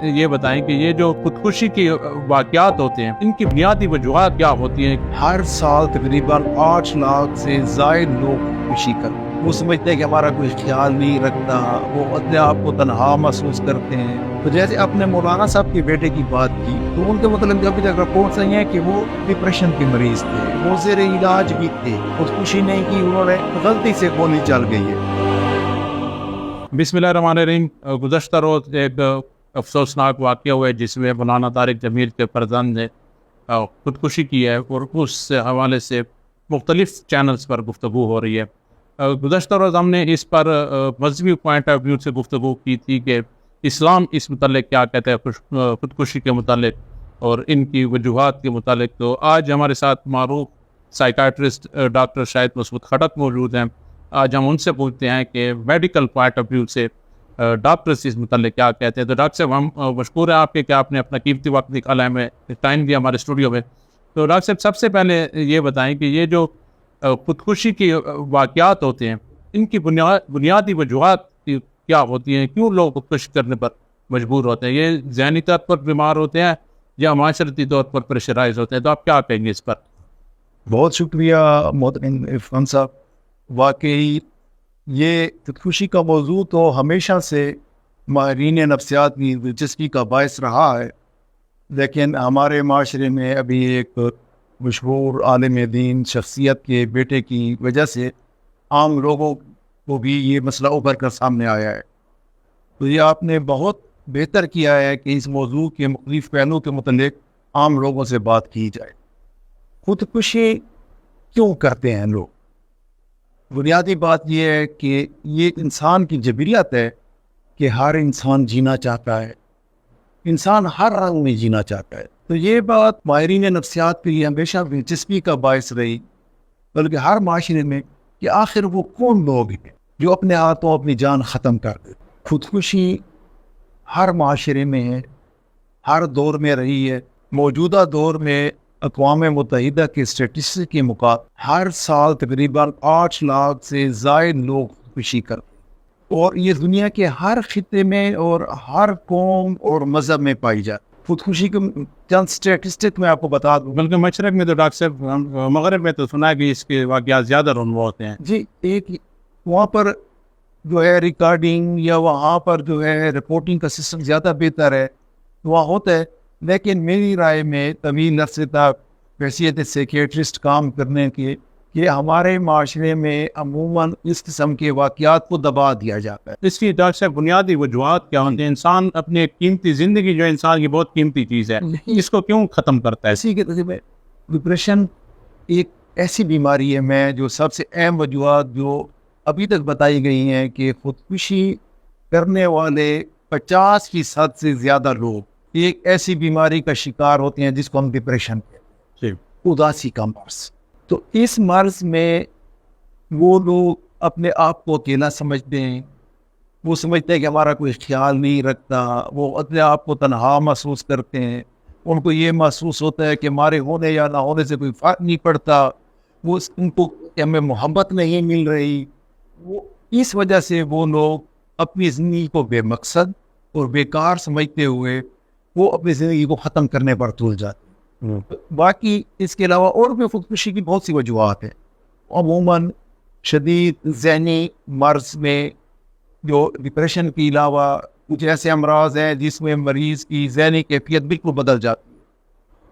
یہ بتائیں کہ یہ جو خودکشی کے واقعات ہوتے ہیں ان کی بنیادی وجوہات کیا ہوتی ہیں؟ ہر سال تقریباً 8 لاکھ سے زائد لوگ خودکشی کرتے ہیں۔ وہ سمجھتے ہیں کہ ہمارا کوئی خیال نہیں رکھتا، وہ اپنے آپ کو تنہا محسوس کرتے ہیں۔ تو جیسے اپنے مولانا صاحب کے بیٹے کی بات کی تو ان کے مطلب ابھی تک رپورٹس آئی ہیں کہ وہ ڈپریشن کے مریض تھے، وہ زیر علاج بھی تھے، خودکشی نہیں کی، انہوں نے غلطی سے گولی چل گئی ہے۔ بسم اللہ الرحمن الرحیم۔ گزشتہ روز ایک افسوسناک واقعہ ہوا ہے جس میں مولانا طارق جمیل کے فرزند نے خودکشی کی ہے اور اس حوالے سے مختلف چینلز پر گفتگو ہو رہی ہے۔ گزشتہ روز ہم نے اس پر مذہبی پوائنٹ آف ویو سے گفتگو کی تھی کہ اسلام اس متعلق کیا کہتا ہے خودکشی کے متعلق اور ان کی وجوہات کے متعلق۔ تو آج ہمارے ساتھ معروف سائیکائٹرسٹ ڈاکٹر شاہد مسعود خٹک موجود ہیں۔ آج ہم ان سے پوچھتے ہیں کہ میڈیکل پوائنٹ آف ویو سے ڈاکٹرس اس متعلق کیا کہتے ہیں۔ تو ڈاکٹر صاحب ہم مشکور ہیں آپ کے کہ آپ نے اپنا قیمتی وقت نکالا ہے، ہمیں ٹائم دیا ہمارے اسٹوڈیو میں۔ تو ڈاکٹر صاحب سب سے پہلے یہ بتائیں کہ یہ جو خودکشی کے واقعات ہوتے ہیں ان کی بنیادی وجوہات کیا ہوتی ہیں؟ کیوں لوگ خودکشی کرنے پر مجبور ہوتے ہیں؟ یہ ذہنی طور پر بیمار ہوتے ہیں یا معاشرتی طور پر پریشرائز ہوتے ہیں؟ تو آپ کیا کہیں گے اس پر؟ بہت شکریہ محترم عرفان صاحب۔ واقعی یہ خودکشی کا موضوع تو ہمیشہ سے ماہرین نفسیات کی دلچسپی کا باعث رہا ہے، لیکن ہمارے معاشرے میں ابھی ایک مشہور عالم دین شخصیت کے بیٹے کی وجہ سے عام لوگوں کو بھی یہ مسئلہ ابھر کر سامنے آیا ہے۔ تو یہ آپ نے بہت بہتر کیا ہے کہ اس موضوع کے مختلف پہلوؤں کے متعلق عام لوگوں سے بات کی جائے۔ خودکشی کیوں کرتے ہیں لوگ؟ بنیادی بات یہ ہے کہ یہ انسان کی جبریت ہے کہ ہر انسان جینا چاہتا ہے، انسان ہر رنگ میں جینا چاہتا ہے۔ تو یہ بات ماہرین نفسیات کے لیے ہمیشہ دلچسپی کا باعث رہی، بلکہ ہر معاشرے میں، کہ آخر وہ کون لوگ ہیں جو اپنے ہاتھوں اپنی جان ختم کر دے۔ خودکشی ہر معاشرے میں ہے، ہر دور میں رہی ہے۔ موجودہ دور میں اقوام متحدہ کے اسٹیٹسٹکس کے مطابق ہر سال تقریباً 8 لاکھ سے زائد لوگ خودکشی کرتے ہیں، اور یہ دنیا کے ہر خطے میں اور ہر قوم اور مذہب میں پائی جاتی ہے۔ خودکشی کے چند اسٹیٹسٹک میں آپ کو بتا دوں۔ بلکہ مشرق میں تو ڈاکٹر صاحب، مغرب میں تو سنا ہے کہ اس کے واقعات زیادہ رونما ہوتے ہیں۔ جی، ایک وہاں پر جو ہے ریکارڈنگ یا وہاں پر جو ہے رپورٹنگ کا سسٹم زیادہ بہتر ہے، وہاں ہوتا ہے، لیکن میری رائے میں طویل عرصے تک بحیثیت سیکیٹرسٹ کام کرنے کے کہ ہمارے معاشرے میں عموماً اس قسم کے واقعات کو دبا دیا جاتا ہے۔ اس کی ڈاکٹر صاحب بنیادی وجوہات کیا ہوتے ہیں؟ انسان اپنے قیمتی زندگی جو انسان کی بہت قیمتی چیز ہے اس کو کیوں ختم کرتا ہے؟ اسی کے طریقے ڈپریشن ایک ایسی بیماری ہے میں جو سب سے اہم وجوہات جو ابھی تک بتائی گئی ہیں کہ خودکشی کرنے والے 50% سے زیادہ لوگ ایک ایسی بیماری کا شکار ہوتے ہیں جس کو ہم ڈپریشن کہتے ہیں، اداسی کا مرض۔ تو اس مرض میں وہ لوگ اپنے آپ کو اکیلا سمجھتے ہیں، وہ سمجھتے ہیں کہ ہمارا کوئی خیال نہیں رکھتا، وہ اپنے آپ کو تنہا محسوس کرتے ہیں، ان کو یہ محسوس ہوتا ہے کہ ہمارے ہونے یا نہ ہونے سے کوئی فرق نہیں پڑتا، وہ ان کو کہ ہمیں محبت نہیں مل رہی۔ وہ اس وجہ سے وہ لوگ اپنی زندگی کو بے مقصد اور بیکار سمجھتے ہوئے وہ اپنی زندگی کو ختم کرنے پر تل جاتے ہیں۔ باقی اس کے علاوہ اور بھی خودکشی کی بہت سی وجوہات ہیں۔ عموماً شدید ذہنی مرض میں جو ڈپریشن کے علاوہ کچھ ایسے امراض ہیں جس میں مریض کی ذہنی کیفیت بالکل بدل جاتی ہے۔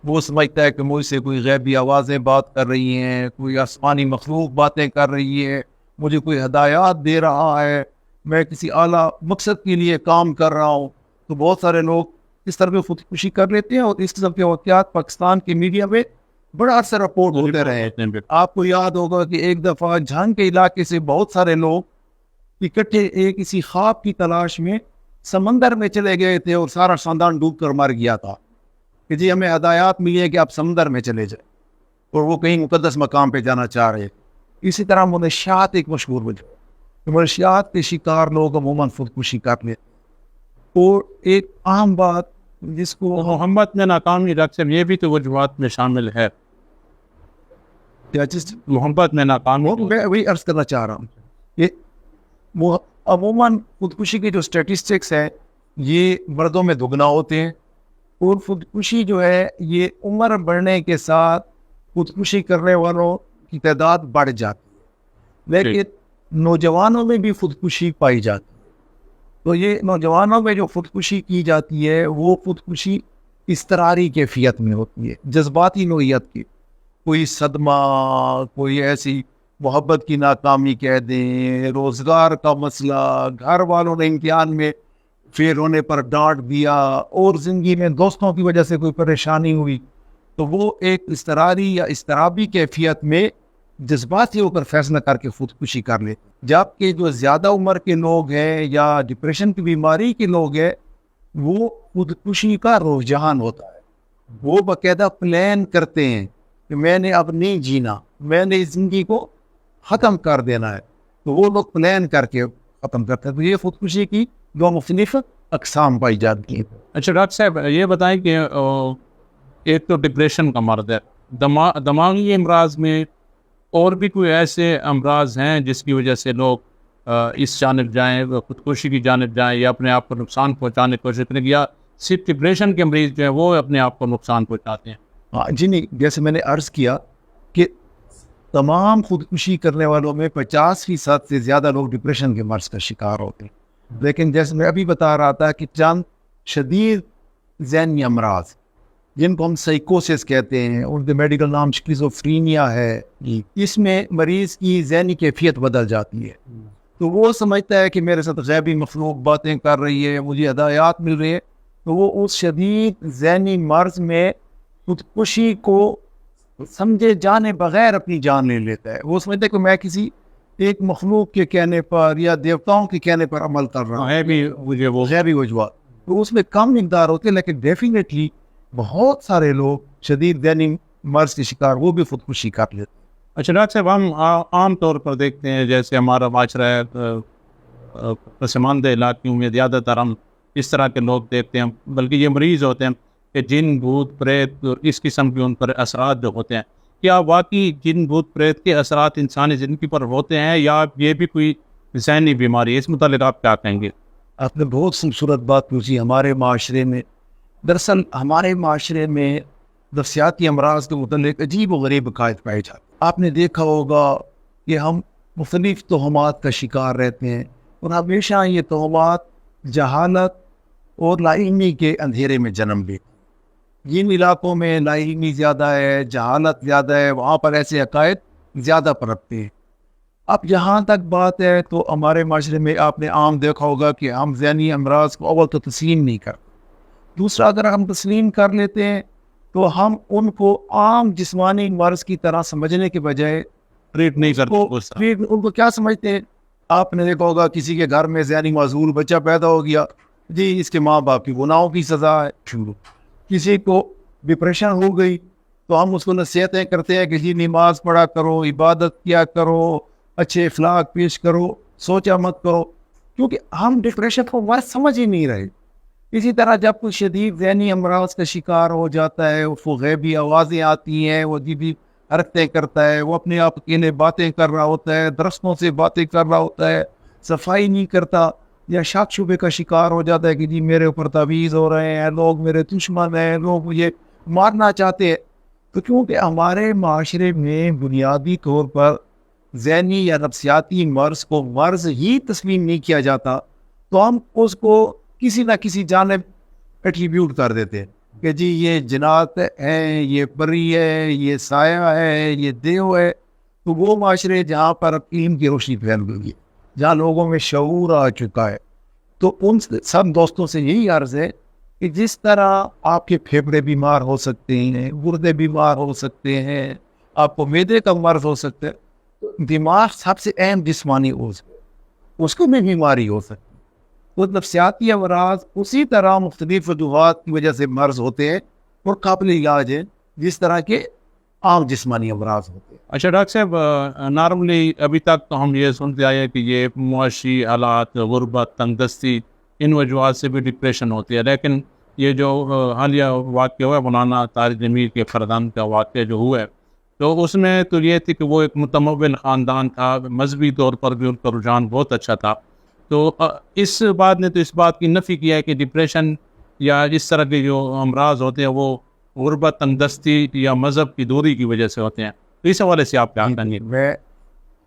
وہ سمجھتا ہے کہ مجھ سے کوئی غیبی آوازیں بات کر رہی ہیں، کوئی آسمانی مخلوق باتیں کر رہی ہے، مجھے کوئی ہدایات دے رہا ہے، میں کسی اعلیٰ مقصد کے لیے کام کر رہا ہوں۔ تو بہت سارے لوگ اس طرح کی خودکشی کر لیتے ہیں، اور اس قسم کے واقعات پاکستان کی میڈیا میں بڑا عرصہ رپورٹ ہوتے رہے۔ آپ کو یاد ہوگا کہ ایک دفعہ جھنگ کے علاقے سے بہت سارے لوگ اکٹھے ایک کسی خواب کی تلاش میں سمندر میں چلے گئے تھے، اور سارا خاندان ڈوب کر مر گیا تھا کہ جی ہمیں ہدایات ملی ہے کہ آپ سمندر میں چلے جائیں، اور وہ کہیں مقدس مقام پہ جانا چاہ رہے تھے۔ اسی طرح منشیات ایک مشہور وجہ ہے، منشیات کے شکار لوگ عموماً خودکشی کر لیتے۔ اور ایک عام بات جس کو محبت میں ناکامی، ڈاکٹر صاحب یہ بھی تو وجوہات میں شامل ہے۔ محبت میں ناکامی، میں وہی عرض کرنا چاہ رہا ہوں کہ عموماً خودکشی کے جو اسٹیٹسٹکس ہیں یہ مردوں میں دگنا ہوتے ہیں، اور خودکشی جو ہے یہ عمر بڑھنے کے ساتھ خودکشی کرنے والوں کی تعداد بڑھ جاتی ہے، لیکن نوجوانوں میں بھی خودکشی پائی جاتی ہے۔ تو یہ نوجوانوں میں جو خودکشی کی جاتی ہے وہ خودکشی اضطراری کیفیت میں ہوتی ہے، جذباتی نوعیت کی، کوئی صدمہ، کوئی ایسی محبت کی ناکامی کہہ دیں، روزگار کا مسئلہ، گھر والوں نے امتحان میں فیل ہونے پر ڈانٹ دیا، اور زندگی میں دوستوں کی وجہ سے کوئی پریشانی ہوئی، تو وہ ایک اضطراری یا اضطرابی کیفیت میں جذباتی ہو کر فیصلہ کر کے خودکشی کر لے۔ جبکہ جو زیادہ عمر کے لوگ ہیں یا ڈپریشن کی بیماری کے لوگ ہیں، وہ خودکشی کا رجحان ہوتا ہے، وہ باقاعدہ پلان کرتے ہیں کہ میں نے اب نہیں جینا، میں نے اس زندگی کو ختم کر دینا ہے، تو وہ لوگ پلان کر کے ختم کرتے ہیں۔ تو یہ خودکشی کی دو مختلف اقسام پائی جاتی ہیں۔ اچھا ڈاکٹر صاحب یہ بتائیں کہ ایک تو ڈپریشن کا مرض ہے، دماغی امراض میں اور بھی کوئی ایسے امراض ہیں جس کی وجہ سے لوگ اس جانب جائیں، خودکشی کی جانب جائیں، یا اپنے آپ کو نقصان پہنچانے کی کوشش کریں، یا صرف ڈپریشن کے مریض جو ہیں وہ اپنے آپ کو نقصان پہنچاتے ہیں؟ جی نہیں، جیسے میں نے عرض کیا کہ تمام خودکشی کرنے والوں میں 50% سے زیادہ لوگ ڈپریشن کے مرض کا شکار ہوتے ہیں، لیکن جیسے میں ابھی بتا رہا تھا کہ چند شدید ذہنی امراض جن کو ہم سائیکوسس کہتے ہیں، ان کے میڈیکل نام شیزوفرینیا ہے، اس میں مریض کی ذہنی کیفیت بدل جاتی ہے، تو وہ سمجھتا ہے کہ میرے ساتھ غیبی مخلوق باتیں کر رہی ہے، مجھے ہدایات مل رہی ہے، تو وہ اس شدید ذہنی مرض میں خودکشی کو سمجھے جانے بغیر اپنی جان لے لیتا ہے۔ وہ سمجھتا ہے کہ میں کسی ایک مخلوق کے کہنے پر یا دیوتاؤں کے کہنے پر عمل کر رہا ہوں، ہے بھی مجھے وہ غیبی وجوہات، تو اس میں کم مقدار ہوتے ہیں، لیکن ڈیفینیٹلی بہت سارے لوگ شدید ذہنی مرض کے شکار وہ بھی خودکشی کر لیتے ہیں۔ اچھا ڈاکٹر صاحب ہم عام طور پر دیکھتے ہیں جیسے ہمارا معاشرہ ہے، پسماندہ علاقوں میں زیادہ تر ہم اس طرح کے لوگ دیکھتے ہیں، بلکہ یہ مریض ہوتے ہیں کہ جن بھوت پریت اور اس قسم کے ان پر اثرات جو ہوتے ہیں، کیا واقعی جن بھوت پریت کے اثرات انسانی زندگی پر ہوتے ہیں، یا یہ بھی کوئی ذہنی بیماری ہے؟ اس متعلق آپ کیا کہیں گے؟ آپ نے بہت خوبصورت بات پوچھی۔ ہمارے معاشرے میں دراصل ہمارے معاشرے میں نفسیاتی امراض کے متعلق عجیب و غریب عقائد پائے جاتے ہیں۔ آپ نے دیکھا ہوگا کہ ہم مختلف توہمات کا شکار رہتے ہیں، اور ہمیشہ یہ توہمات جہالت اور لا علمی کے اندھیرے میں جنم لیتے ہیں۔ جن علاقوں میں لا علمی زیادہ ہے، جہالت زیادہ ہے، وہاں پر ایسے عقائد زیادہ پنپتے ہیں۔ اب جہاں تک بات ہے تو ہمارے معاشرے میں آپ نے عام دیکھا ہوگا کہ ہم ذہنی امراض کو اول تو تسلیم نہیں کرتے، دوسرا اگر ہم تسلیم کر لیتے ہیں تو ہم ان کو عام جسمانی مرض کی طرح سمجھنے کے بجائے ٹریٹ نہیں کرتے، ان کو کیا سمجھتے ہیں؟ آپ نے دیکھا ہوگا کسی کے گھر میں ذہنی معذور بچہ پیدا ہو گیا، جی اس کے ماں باپ کی گناہوں کی سزا ہے شروع۔ کسی کو ڈپریشن ہو گئی تو ہم اس کو نصیحتیں کرتے ہیں کہ جی نماز پڑھا کرو، عبادت کیا کرو، اچھے اخلاق پیش کرو، سوچا مت کرو، کیونکہ ہم ڈپریشن کو مرض سمجھ ہی نہیں رہے۔ اسی طرح جب کوئی شدید ذہنی امراض کا شکار ہو جاتا ہے، اس کو غیبی آوازیں آتی ہیں، وہ عجیبی حرکتیں کرتا ہے، وہ اپنے آپ اکیلے باتیں کر رہا ہوتا ہے، درختوں سے باتیں کر رہا ہوتا ہے، صفائی نہیں کرتا، یا شک شبے کا شکار ہو جاتا ہے کہ جی میرے اوپر تعویذ ہو رہے ہیں، لوگ میرے دشمن ہیں، لوگ مجھے مارنا چاہتے ہیں۔ تو کیونکہ ہمارے معاشرے میں بنیادی طور پر ذہنی یا نفسیاتی مرض کو مرض ہی تسلیم نہیں کیا جاتا، تو ہم اس کو کسی نہ کسی جانب ایٹریبیوٹ کر دیتے ہیں کہ جی یہ جنات ہے، یہ پری ہے، یہ سایہ ہے، یہ دیو ہے۔ تو وہ معاشرے جہاں پر علم کی روشنی پھیل گئی ہے، جہاں لوگوں میں شعور آ چکا ہے، تو ان سب دوستوں سے یہی عرض ہے کہ جس طرح آپ کے پھیپھڑے بیمار ہو سکتے ہیں، گردے بیمار ہو سکتے ہیں، آپ کو معدے کا مرض ہو سکتا ہے، تو دماغ سب سے اہم جسمانی عضو ہے، اس کو بھی بیماری ہو سکتی ہے۔ وہ نفسیاتی امراض اسی طرح مختلف وجوہات کی وجہ سے مرض ہوتے ہیں اور قابل علاج ہیں جس طرح کے عام جسمانی امراض ہوتے ہیں۔ اچھا ڈاکٹر صاحب نارملی ابھی تک تو ہم یہ سنتے آئے کہ یہ معاشی حالات، غربت، تنگدستی، ان وجوہات سے بھی ڈپریشن ہوتی ہے، لیکن یہ جو حالیہ واقعہ ہوا ہے مولانا طارق جمیل کے فرزند کا واقعہ جو ہوا ہے، تو اس میں تو یہ تھی کہ وہ ایک متمول خاندان تھا، مذہبی طور پر بھی ان کا رجحان بہت اچھا تھا، تو اس بات نے تو اس بات کی نفی کیا ہے کہ ڈپریشن یا اس طرح کے جو امراض ہوتے ہیں وہ غربت، تنگدستی یا مذہب کی دوری کی وجہ سے ہوتے ہیں. تو اس حوالے سے آپ کیا کہیں گے؟ میں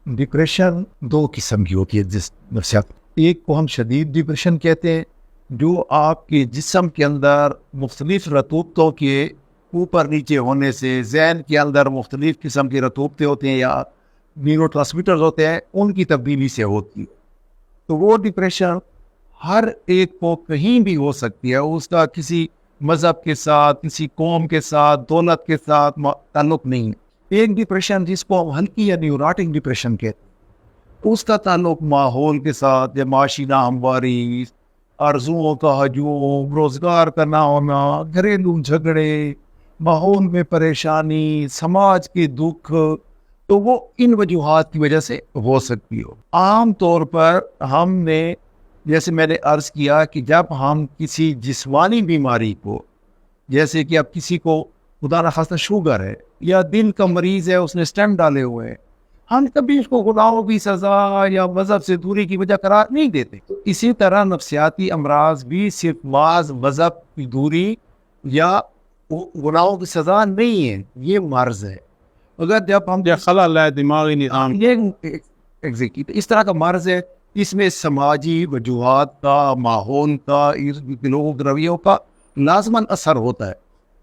ڈپریشن دو قسم کی ہوتی ہے جس نفسیات. ایک کو ہم شدید ڈپریشن کہتے ہیں جو آپ کے جسم کے اندر مختلف رطوبتوں کے اوپر نیچے ہونے سے ذہن کے اندر مختلف قسم کی رطوبتیں ہوتے ہیں یا نیورو ٹرانسمیٹرز ہوتے ہیں ان کی تبدیلی سے ہوتی ہے. تو وہ ڈپریشن ہر ایک کو کہیں بھی ہو سکتی ہے. اس کا کسی مذہب کے ساتھ، کسی قوم کے ساتھ، دولت کے ساتھ تعلق نہیں ہے. ایک ڈپریشن جس کو ہم ہلکی یا نیوراٹک ڈپریشن کہتے ہیں، اس کا تعلق ماحول کے ساتھ یا معاشی ناہمواری، آرزوؤں کا ہجوم، روزگار کا نہ ہونا، گھریلو جھگڑے، ماحول میں پریشانی، سماج کے دکھ، تو وہ ان وجوہات کی وجہ سے ہو سکتی ہو. عام طور پر ہم نے جیسے میں نے عرض کیا کہ جب ہم کسی جسمانی بیماری کو، جیسے کہ اب کسی کو خدا نخواستہ شوگر ہے یا دل کا مریض ہے، اس نے اسٹینٹ ڈالے ہوئے ہیں، ہم کبھی اس کو گناہوں کی سزا یا مذہب سے دوری کی وجہ قرار نہیں دیتے. تو اسی طرح نفسیاتی امراض بھی صرف محض مذہب کی دوری یا گناہوں کی سزا نہیں ہے، یہ مرض ہے. اگر جب ہم یا خلل ہے دماغی نظام، یہ ایگزیکٹلی اس طرح کا مرض ہے، اس میں سماجی وجوہات کا، ماحول کا، لوگوں کے رویوں کا لازماً اثر ہوتا ہے.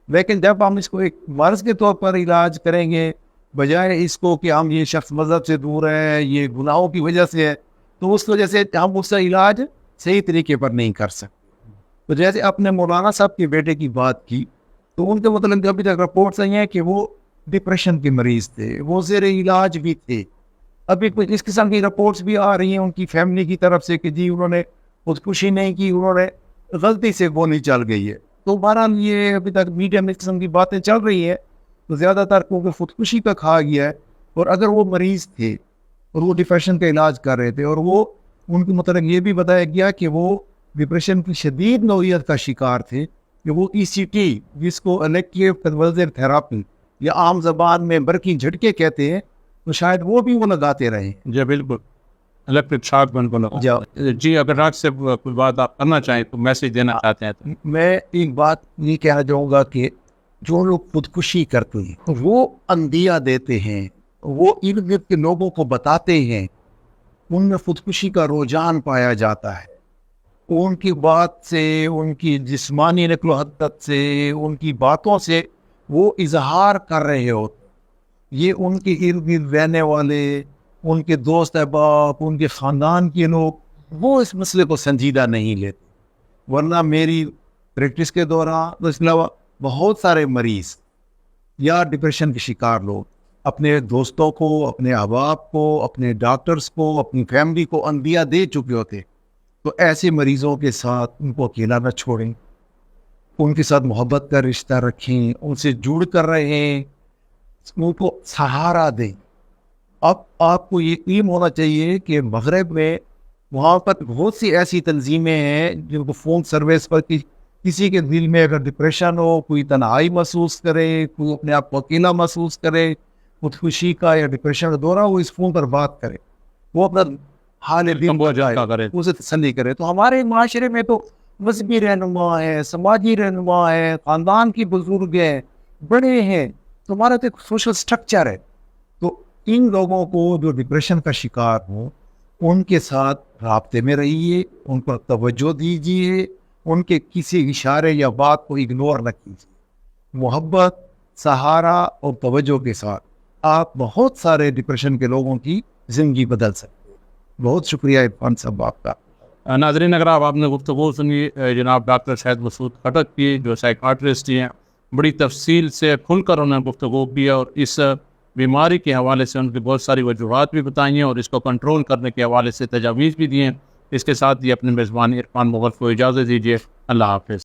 لیکن جب ہم اس کو ایک مرض کے طور پر علاج کریں گے بجائے اس کو کہ ہم یہ شخص مذہب سے دور ہے، یہ گناہوں کی وجہ سے ہے، تو اس وجہ سے ہم اس کا علاج صحیح طریقے پر نہیں کر سکتے. تو جیسے اپنے مولانا صاحب کے بیٹے کی بات کی تو ان کے مطلب ابھی تک رپورٹس آئی ہیں کہ وہ ڈپریشن کے مریض تھے، وہ زیر علاج بھی تھے. ابھی کچھ اس قسم کی رپورٹس بھی آ رہی ہیں ان کی فیملی کی طرف سے کہ جی انہوں نے خودکشی نہیں کی، انہوں نے غلطی سے گولی چل گئی ہے. تو بہرحال یہ ابھی تک میڈیا میں اس قسم کی باتیں چل رہی ہیں. تو زیادہ تر کیونکہ خودکشی کا کھا گیا ہے، اور اگر وہ مریض تھے اور وہ ڈپریشن کا علاج کر رہے تھے اور وہ ان کے متعلق یہ بھی بتایا گیا کہ وہ ڈپریشن کی شدید نوعیت کا شکار تھے کہ وہ ECT جس کو الیکٹیو کنورژن تھراپی یا عام زبان میں برقی جھٹکے کہتے ہیں، تو شاید وہ بھی وہ لگاتے رہے. جی بالکل، الیکٹرک شاک بن کو لگا. جی اگر ڈاکٹر سے کوئی بات آپ کرنا چاہیں تو میسج دینا چاہتے ہیں تو میں ایک بات یہ کہنا چاہوں گا کہ جو لوگ خودکشی کرتے ہیں وہ اندیہ دیتے ہیں، وہ ارد گرد کے لوگوں کو بتاتے ہیں، ان میں خودکشی کا رجحان پایا جاتا ہے. ان کی بات سے، ان کی جسمانی نقل و حرکت سے، ان کی باتوں سے وہ اظہار کر رہے ہوتے. یہ ان کے ارد گرد رہنے والے، ان کے دوست احباب، ان کے خاندان کے لوگ وہ اس مسئلے کو سنجیدہ نہیں لیتے. ورنہ میری پریکٹس کے دوران اس کے علاوہ بہت سارے مریض یا ڈپریشن کے شکار لوگ اپنے دوستوں کو، اپنے احباب کو، اپنے ڈاکٹرز کو، اپنی فیملی کو اندیہ دے چکے ہوتے. تو ایسے مریضوں کے ساتھ ان کو اکیلا نہ چھوڑیں، ان کے ساتھ محبت کا رشتہ رکھیں، ان سے جڑ کر رہیں، ان کو سہارا دیں. اب آپ کو یقین ہونا چاہیے کہ مغرب میں وہاں پر بہت سی ایسی تنظیمیں ہیں جن کو فون سروس پر کسی کے دل میں اگر ڈپریشن ہو، کوئی تنہائی محسوس کرے، کوئی اپنے آپ کو اکیلا محسوس کرے، خودکشی کا یا ڈپریشن کا دورہ، وہ اس فون پر بات کرے، وہ اپنا حال دل بتائے، اسے تسلی کرے. تو ہمارے معاشرے میں تو مذہبی رہنما ہے، سماجی رہنما ہے، خاندان کی بزرگ ہیں، بڑے ہیں، تو ہمارا تو ایک سوشل سٹرکچر ہے. تو ان لوگوں کو جو ڈپریشن کا شکار ہوں ان کے ساتھ رابطے میں رہیے، ان پر توجہ دیجیے، ان کے کسی اشارے یا بات کو اگنور نہ کیجیے. محبت، سہارا اور توجہ کے ساتھ آپ بہت سارے ڈپریشن کے لوگوں کی زندگی بدل سکتے ہیں. بہت شکریہ عرفان صاحب آپ کا. ناظرین اگر آپ نے گفتگو سنی جناب ڈاکٹر شاہد مسعود خٹک کی جو سائیکاٹرسٹ ہیں، بڑی تفصیل سے کھل کر انہوں نے گفتگو کی اور اس بیماری کے حوالے سے ان کی بہت ساری وجوہات بھی بتائی ہیں اور اس کو کنٹرول کرنے کے حوالے سے تجاویز بھی دیے ہیں. اس کے ساتھ ہی اپنے میزبان عرفان مغل کو اجازت دیجیے. اللہ حافظ.